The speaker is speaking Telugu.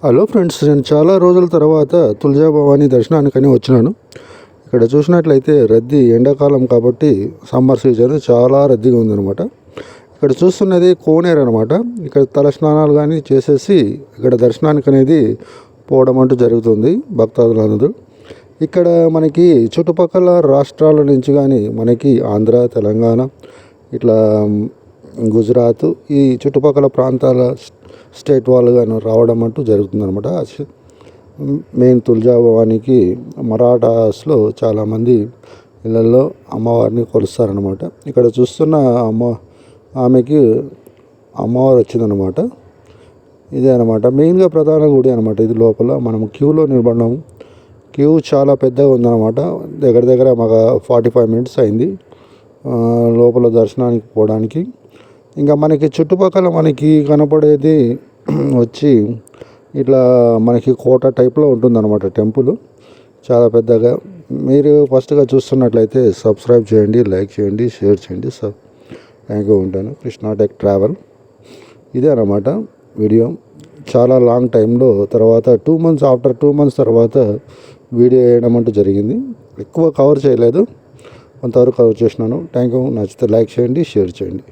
హలో ఫ్రెండ్స్, నేను చాలా రోజుల తర్వాత తులజా భవానీ దర్శనానికని వచ్చినాను. ఇక్కడ చూసినట్లయితే రద్దీ ఎండాకాలం కాబట్టి సమ్మర్ సీజన్ చాలా రద్దీగా ఉందన్నమాట. ఇక్కడ చూస్తున్నది కోనేరు అనమాట. ఇక్కడ తల స్నానాలు కానీ చేసేసి ఇక్కడ దర్శనానికి అనేది పోవడం అంటూ జరుగుతుంది భక్తాదులందరూ. ఇక్కడ మనకి చుట్టుపక్కల రాష్ట్రాల నుంచి కానీ మనకి ఆంధ్ర, తెలంగాణ, ఇట్లా గుజరాత్ ఈ చుట్టుపక్కల ప్రాంతాల స్టేట్ వాళ్ళు కానీ రావడం అంటూ జరుగుతుందన్నమాట. మెయిన్ తులజా భవానీకి మరాఠాస్లో చాలామంది ఇళ్ళల్లో అమ్మవారిని కొలుస్తారనమాట. ఇక్కడ చూస్తున్న ఆమెకి అమ్మవారు వచ్చిందనమాట. ఇదే అనమాట మెయిన్గా ప్రధాన గుడి అనమాట. ఇది లోపల మనం క్యూలో నిలబడినాము. క్యూ చాలా పెద్దగా ఉందన్నమాట. దగ్గర దగ్గర మాకు 45 మినిట్స్ అయింది లోపల దర్శనానికి పోవడానికి. ఇంకా మనకి చుట్టుపక్కల మనకి కనపడేది వచ్చి ఇట్లా మనకి కోట టైప్లో ఉంటుందన్నమాట టెంపుల్, చాలా పెద్దగా. మీరు ఫస్ట్గా చూస్తున్నట్లయితే సబ్స్క్రైబ్ చేయండి, లైక్ చేయండి, షేర్ చేయండి. Thank you. ఉంటాను. Krishna tech travel. ఇదే అన్నమాట వీడియో. చాలా లాంగ్ టైంలో తర్వాత 2 months ఆఫ్టర్ 2 months తర్వాత వీడియో వేయడం అంటూ జరిగింది. ఎక్కువ కవర్ చేయలేదు, కొంతవరకు కవర్ చేసినాను. Thank you. నచ్చితే లైక్ చేయండి, షేర్ చేయండి.